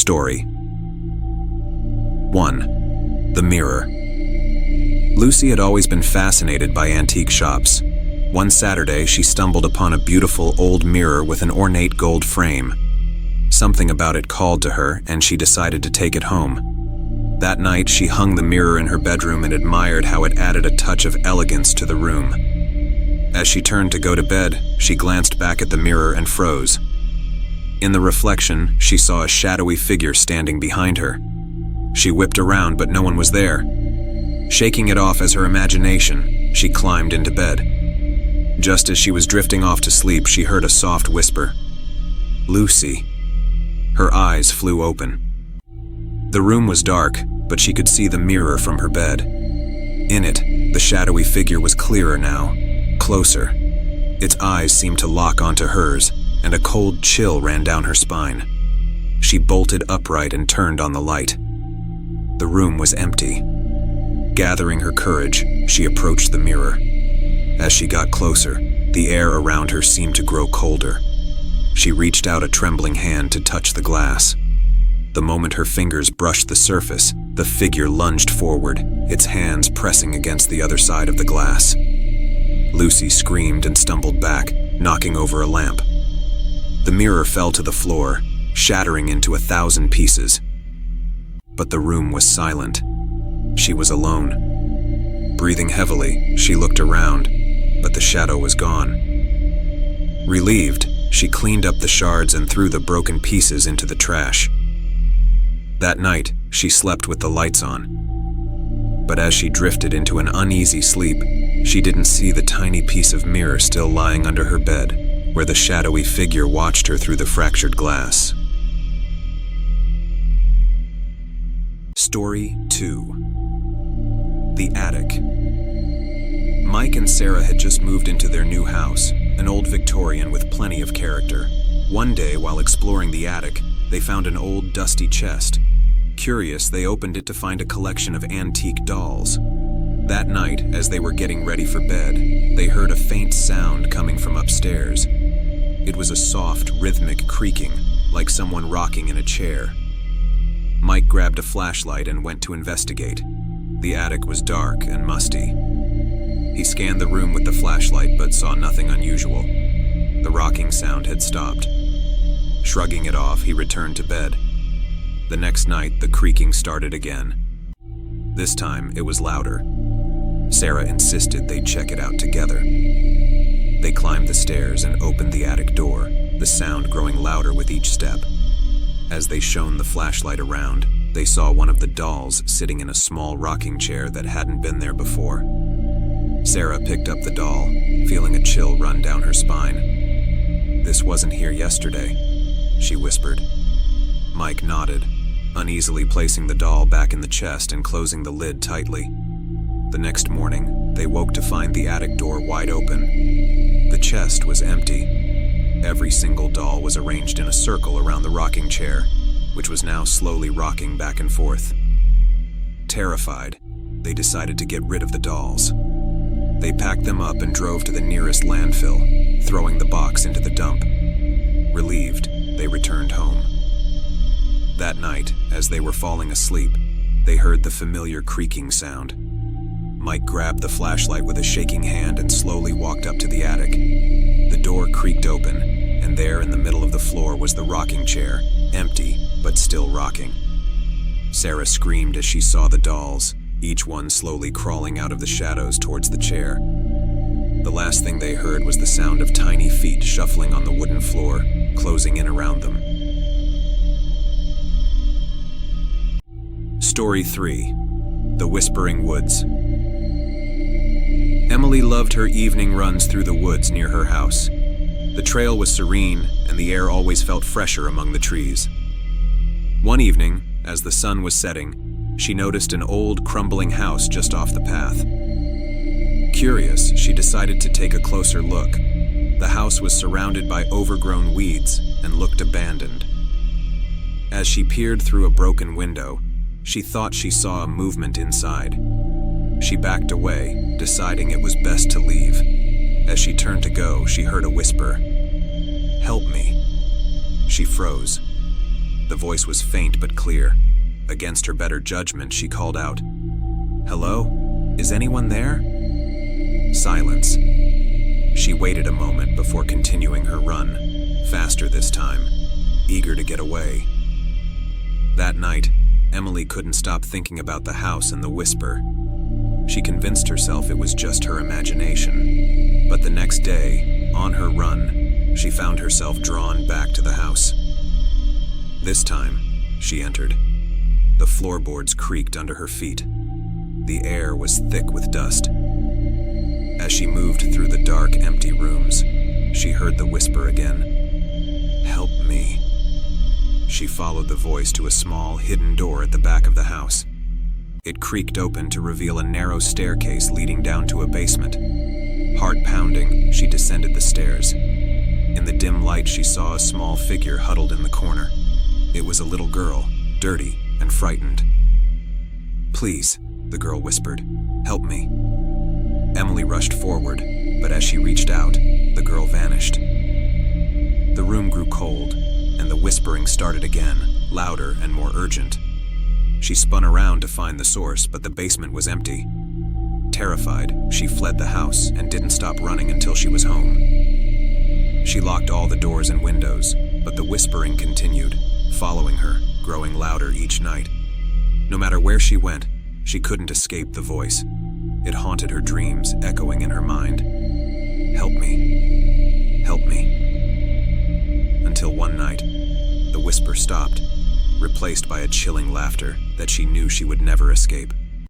Story 1. The Mirror. Lucy had always been fascinated by antique shops. One Saturday, she stumbled upon a beautiful old mirror with an ornate gold frame. Something about it called to her, and she decided to take it home. That night, she hung the mirror in her bedroom and admired how it added a touch of elegance to the room. As she turned to go to bed, she glanced back at the mirror and froze. In the reflection, she saw a shadowy figure standing behind her. She whipped around, but no one was there. Shaking it off as her imagination, she climbed into bed. Just as she was drifting off to sleep, she heard a soft whisper, "Lucy." Her eyes flew open. The room was dark, but she could see the mirror from her bed. In it, the shadowy figure was clearer now, closer. Its eyes seemed to lock onto hers, and a cold chill ran down her spine. She bolted upright and turned on the light. The room was empty. Gathering her courage, she approached the mirror. As she got closer, the air around her seemed to grow colder. She reached out a trembling hand to touch the glass. The moment her fingers brushed the surface, the figure lunged forward, its hands pressing against the other side of the glass. Lucy screamed and stumbled back, knocking over a lamp. The mirror fell to the floor, shattering into 1,000 pieces. But the room was silent. She was alone. Breathing heavily, she looked around, but the shadow was gone. Relieved, she cleaned up the shards and threw the broken pieces into the trash. That night, she slept with the lights on. But as she drifted into an uneasy sleep, she didn't see the tiny piece of mirror still lying under her bed, where the shadowy figure watched her through the fractured glass. Story 2. The Attic. Mike and Sarah had just moved into their new house, an old Victorian with plenty of character. One day, while exploring the attic, they found an old, dusty chest. Curious, they opened it to find a collection of antique dolls. That night, as they were getting ready for bed, they heard a faint sound coming from upstairs. It was a soft, rhythmic creaking, like someone rocking in a chair. Mike grabbed a flashlight and went to investigate. The attic was dark and musty. He scanned the room with the flashlight but saw nothing unusual. The rocking sound had stopped. Shrugging it off, he returned to bed. The next night, the creaking started again. This time, it was louder. Sarah insisted they check it out together. They climbed the stairs and opened the attic door, the sound growing louder with each step. As they shone the flashlight around, they saw one of the dolls sitting in a small rocking chair that hadn't been there before. Sarah picked up the doll, feeling a chill run down her spine. "This wasn't here yesterday," she whispered. Mike nodded, uneasily placing the doll back in the chest and closing the lid tightly. The next morning, they woke to find the attic door wide open. The chest was empty. Every single doll was arranged in a circle around the rocking chair, which was now slowly rocking back and forth. Terrified, they decided to get rid of the dolls. They packed them up and drove to the nearest landfill, throwing the box into the dump. Relieved, they returned home. That night, as they were falling asleep, they heard the familiar creaking sound. Mike grabbed the flashlight with a shaking hand and slowly walked up to the attic. The door creaked open, and there in the middle of the floor was the rocking chair, empty, but still rocking. Sarah screamed as she saw the dolls, each one slowly crawling out of the shadows towards the chair. The last thing they heard was the sound of tiny feet shuffling on the wooden floor, closing in around them. Story 3. The Whispering Woods. Emily loved her evening runs through the woods near her house. The trail was serene, and the air always felt fresher among the trees. One evening, as the sun was setting, she noticed an old, crumbling house just off the path. Curious, she decided to take a closer look. The house was surrounded by overgrown weeds and looked abandoned. As she peered through a broken window, she thought she saw a movement inside. She backed away, deciding it was best to leave. As she turned to go, she heard a whisper, "Help me." She froze. The voice was faint but clear. Against her better judgment, she called out, "Hello? Is anyone there?" Silence. She waited a moment before continuing her run, faster this time, eager to get away. That night, Emily couldn't stop thinking about the house and the whisper. She convinced herself it was just her imagination. But the next day, on her run, she found herself drawn back to the house. This time, she entered. The floorboards creaked under her feet. The air was thick with dust. As she moved through the dark, empty rooms, she heard the whisper again. "Help me." She followed the voice to a small, hidden door at the back of the house. It creaked open to reveal a narrow staircase leading down to a basement. Heart pounding, she descended the stairs. In the dim light, she saw a small figure huddled in the corner. It was a little girl, dirty and frightened. "Please," the girl whispered, "help me." Emily rushed forward, but as she reached out, the girl vanished. The room grew cold, and the whispering started again, louder and more urgent. She spun around to find the source, but the basement was empty. Terrified, she fled the house and didn't stop running until she was home. She locked all the doors and windows, but the whispering continued, following her, growing louder each night. No matter where she went, she couldn't escape the voice. It haunted her dreams, echoing in her mind. "Help me. Help me." Until one night, the whisper stopped, replaced by a chilling laughter that she knew she would never escape.